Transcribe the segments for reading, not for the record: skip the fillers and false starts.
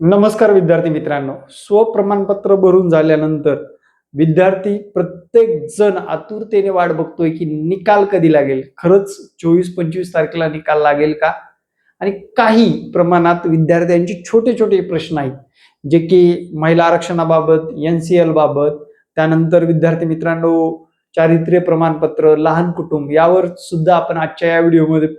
नमस्कार विद्यार्थी मित्रांनो. स्वप्रमाणपत्र भरून झाल्यानंतर विद्यार्थी प्रत्येक जण आतुरतेने वाट बघतोय की निकाल कधी लागेल. खरंच 24-25 तारखेला निकाल लागेल का? आणि काही प्रमाणात विद्यार्थ्यांचे छोटे छोटे प्रश्न आहेत, जे की महिला आरक्षणाबाबत, NCL बाबत, त्यानंतर विद्यार्थी मित्रांनो चारित्र्य प्रमाणपत्र, लहान कुटुंब यावर सुद्धा आपण आजच्या या व्हिडिओमध्ये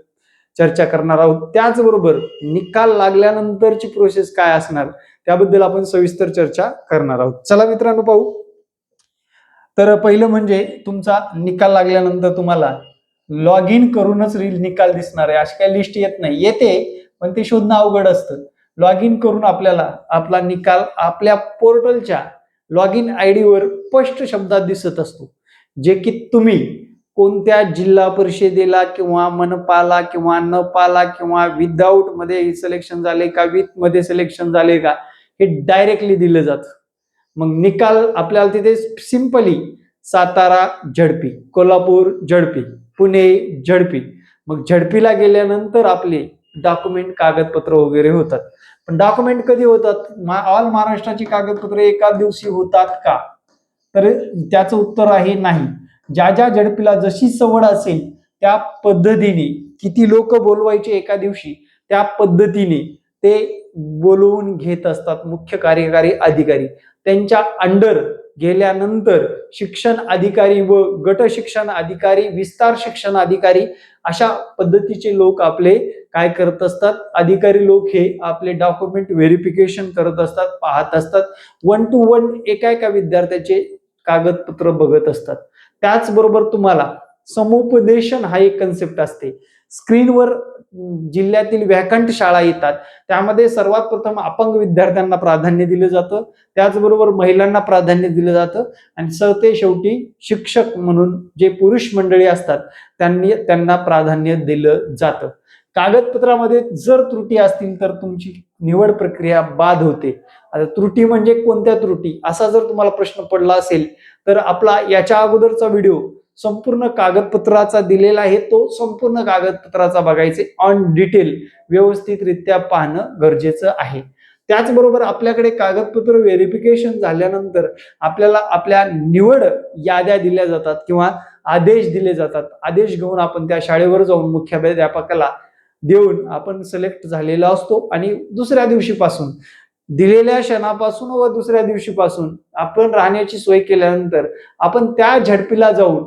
चर्चा करणार आहोत. त्याचबरोबर निकाल लागल्यानंतरची प्रोसेस काय असणार त्याबद्दल आपण सविस्तर चर्चा करणार आहोत. चला मित्रांनो पाहू. तर पहिलं म्हणजे तुमचा निकाल लागल्यानंतर तुम्हाला लॉग इन करूनच निकाल दिसणार आहे. अशी काही लिस्ट येत नाही, येते पण ते शोधणं अवघड असतं. लॉग इन करून आपल्याला आपला निकाल आपल्या पोर्टलच्या लॉग इन आयडी वर स्पष्ट शब्दात दिसत असतो, जे की तुम्ही कोणत्या जिल्हा परिषदेला किंवा मनपाला किंवा नपाला किंवा विदाऊट मध्ये सिलेक्शन झाले का, विथ मध्ये सिलेक्शन झाले का, हे डायरेक्टली दिलं जातं. मग निकाल आपल्याला तिथे सिंपली सातारा झडपी, कोल्हापूर झडपी, पुणे झडपी. मग झडपीला गेल्यानंतर आपले डॉक्युमेंट कागदपत्र वगैरे होतात. पण डॉक्युमेंट कधी होतात? ऑल महाराष्ट्राची कागदपत्र एका दिवशी होतात का? तर त्याचं उत्तर आहे नाही. ज्या ज्या झडपीला जशी सवड असेल त्या पद्धतीने, किती लोक बोलवायचे एका दिवशी त्या पद्धतीने ते बोलवून घेत असतात मुख्य कार्यकारी अधिकारी. त्यांच्या अंडर गेल्यानंतर शिक्षण अधिकारी व गट शिक्षण अधिकारी, विस्तार शिक्षण अधिकारी अशा पद्धतीचे लोक आपले काय करत असतात, अधिकारी लोक हे आपले डॉक्युमेंट व्हेरिफिकेशन करत असतात, पाहत असतात. 1 to 1 एका एका विद्यार्थ्याचे कागदपत्र बघत असतात. त्याचबरोबर तुम्हाला समुपदेशन हा एक कन्सेप्ट असते. स्क्रीनवर जिल्ह्यातील व्हॅकंट शाळा येतात, त्यामध्ये सर्वात प्रथम अपंग विद्यार्थ्यांना प्राधान्य दिलं जातं, त्याचबरोबर महिलांना प्राधान्य दिलं जातं आणि सरते शेवटी शिक्षक म्हणून जे पुरुष मंडळी असतात त्यांना प्राधान्य दिलं जातं. कागदपत्रामध्ये जर त्रुटी असतील तर तुमची निवड प्रक्रिया बाद होते. आता त्रुटी म्हणजे कोणत्या त्रुटी, असा जर तुम्हाला प्रश्न पडला असेल तर आपला याच्या अगोदरचा व्हिडिओ संपूर्ण कागदपत्राचा दिलेला आहे, तो संपूर्ण कागदपत्राचा बघायचे ऑन डिटेल व्यवस्थितरित्या पाहणं गरजेचं आहे. त्याचबरोबर आपल्याकडे कागदपत्र व्हेरिफिकेशन झाल्यानंतर आपल्याला आपल्या निवड याद्या दिल्या जातात किंवा आदेश दिले जातात. आदेश घेऊन आपण त्या शाळेवर जाऊन मुख्याध्यापकाला देऊन आपण सिलेक्ट झालेला असतो आणि दुसऱ्या दिवशीपासून, दिलेल्या क्षणापासून व दुसऱ्या दिवशीपासून आपण राहण्याची सोय केल्यानंतर आपण त्या झडपीला जाऊन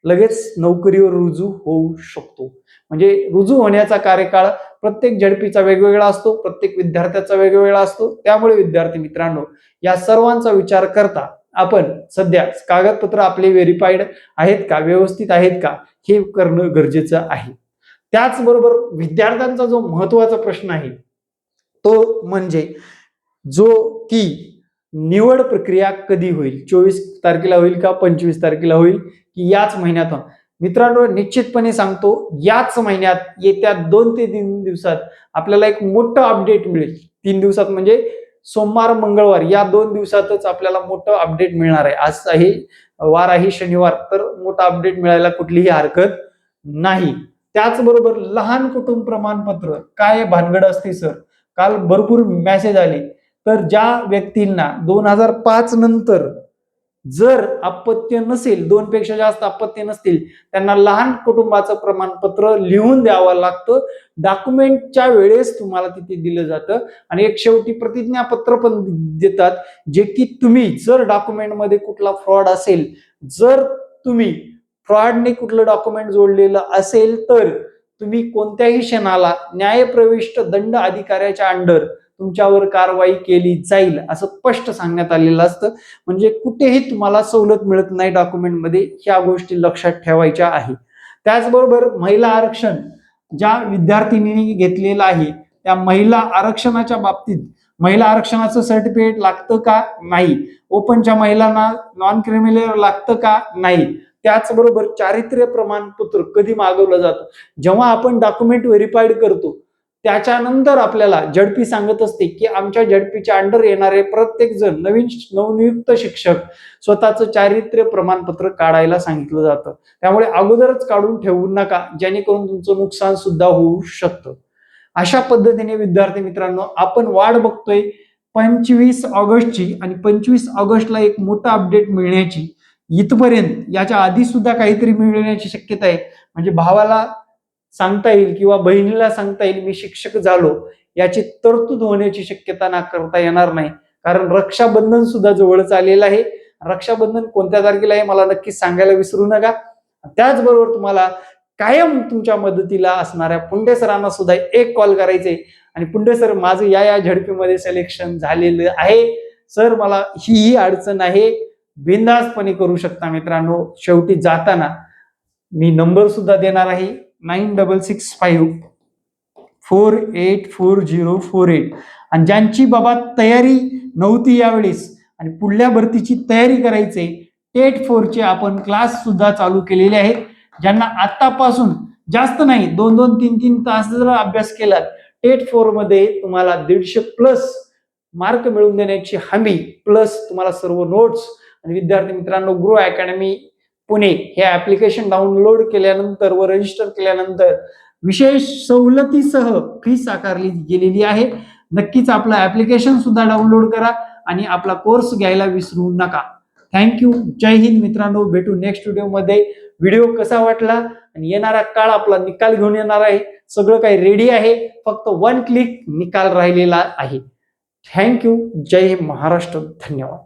लगेच नोकरीवर रुजू होऊ शकतो. म्हणजे रुजू होण्याचा कार्यकाळ प्रत्येक झडपीचा वेगवेगळा असतो, प्रत्येक विद्यार्थ्याचा वेगवेगळा असतो. त्यामुळे विद्यार्थी मित्रांनो, या सर्वांचा विचार करता आपण सध्या कागदपत्र आपले व्हेरीफाईड आहेत का, व्यवस्थित आहेत का, हे करणं गरजेचं आहे. त्याचबरोबर विद्यार्थ्यांचा जो महत्वाचा प्रश्न आहे तो म्हणजे जो की निवड प्रक्रिया कधी होईल, 24 तारखेला होईल का 25 तारखेला होईल की याच महिन्यात? मित्रांनो निश्चितपणे सांगतो, याच महिन्यात येत्या 2 ते 3 दिवसात आपल्याला एक मोठं अपडेट मिळेल. 3 दिवसात म्हणजे सोमवार मंगळवार या 2 दिवसातच आपल्याला मोठं अपडेट मिळणार आहे. आज आहे वार आहे शनिवार, तर मोठा अपडेट मिळायला कुठलीही हरकत नाही. त्याचबरोबर लहान कुटुंब प्रमाणपत्र काय भानगड असते सर? काल भरपूर मेसेज आले. तर ज्या व्यक्तींना 2005 नंतर जर अपत्य नसेल, 2 पेक्षा जास्त अपत्य नसतील, त्यांना लहान कुटुंबाचं प्रमाणपत्र लिहून द्यावं लागतं. डॉक्युमेंटच्या वेळेस तुम्हाला तिथे दिलं जातं आणि एक शेवटी प्रतिज्ञापत्र पण देतात, जे की तुम्ही जर डॉक्युमेंटमध्ये कुठला फ्रॉड असेल, जर तुम्ही फ्रॉडने कुठलं डॉक्युमेंट जोडलेलं असेल तर तुम्ही कोणत्याही क्षणाला न्यायप्रविष्ट दंड अधिकाऱ्याच्या अंडर तुमच्यावर कारवाई केली जाईल असं स्पष्ट सांगण्यात आलेलं असतं. म्हणजे कुठेही तुम्हाला सवलत मिळत नाही डॉक्युमेंटमध्ये, ह्या गोष्टी लक्षात ठेवायच्या आहे. त्याचबरोबर महिला आरक्षण ज्या विद्यार्थिनींनी घेतलेलं आहे त्या महिला आरक्षणाच्या बाबतीत महिला आरक्षणाचं सर्टिफिकेट लागतं का? नाही. ओपनच्या महिलांना नॉन क्रिमिनल लागतं का? नाही. त्याचबरोबर चारित्र्य प्रमाणपत्र कधी मागवलं जातं? जेव्हा आपण डॉक्युमेंट व्हेरीफाईड करतो त्याच्यानंतर आपल्याला झडपी सांगत असते की आमच्या झडपीच्या अंडर येणारे प्रत्येक जण नवनियुक्त शिक्षक स्वतःचं चारित्र्य प्रमाणपत्र काढायला सांगितलं जातं. त्यामुळे अगोदरच काढून ठेवू नका, जेणेकरून तुमचं नुकसान सुद्धा होऊ शकतं. अशा पद्धतीने विद्यार्थी मित्रांनो आपण वाट बघतोय 25 ऑगस्टची आणि 25 ऑगस्टला एक मोठा अपडेट मिळण्याची, इथपर्यंत याच्या आधी सुद्धा काहीतरी मिळण्याची शक्यता आहे. म्हणजे भावाला सांगता येईल किंवा बहिणीला सांगता येईल मी शिक्षक झालो, याची तरतूद होण्याची शक्यता नाकारता येणार नाही. कारण रक्षाबंधन सुद्धा जवळच आलेलं आहे. रक्षाबंधन कोणत्या तारखेला आहे मला नक्की सांगायला विसरू नका. त्याचबरोबर तुम्हाला कायम तुमच्या मदतीला असणाऱ्या पुंडे सरांना सुद्धा एक कॉल करायचे आणि पुंडे सर माझं या झडपीमध्ये सिलेक्शन झालेलं आहे सर, मला ही अडचण आहे, बिनधास्तपणे करू शकता मित्रांनो. शेवटी जाताना मी नंबर सुद्धा देणार आहे 9665484048. आणि ज्यांची बाबा तयारी नव्हती यावेळेस आणि पुढल्या भरतीची तयारी करायची, टेट 4चे आपण क्लास सुद्धा चालू केलेले आहेत. ज्यांना आतापासून जास्त नाही 2-2, 3-3 तास जर अभ्यास केला, टेट 4 मध्ये तुम्हाला 150+ मार्क मिळवून देण्याची हमी, प्लस तुम्हाला सर्व नोट्स. आणि विद्यार्थी मित्रांनो, ग्रो अकॅडमी पुणे हे ऍप्लिकेशन डाउनलोड केल्यानंतर व रजिस्टर केल्यानंतर विशेष सवलतीसह फीस आकारली गेलेली आहे. नक्कीच आपलं ऍप्लिकेशन सुद्धा डाउनलोड करा आणि आपला कोर्स घ्यायला विसरू नका. थँक्यू. जय हिंद मित्रांनो. भेटू नेक्स्ट व्हिडिओमध्ये. व्हिडिओ कसा वाटला आणि येणारा काळ आपला निकाल घेऊन येणार आहे. सगळं काही रेडी आहे, फक्त 1 क्लिक निकाल राहिलेला आहे. थँक्यू. जय महाराष्ट्र. धन्यवाद.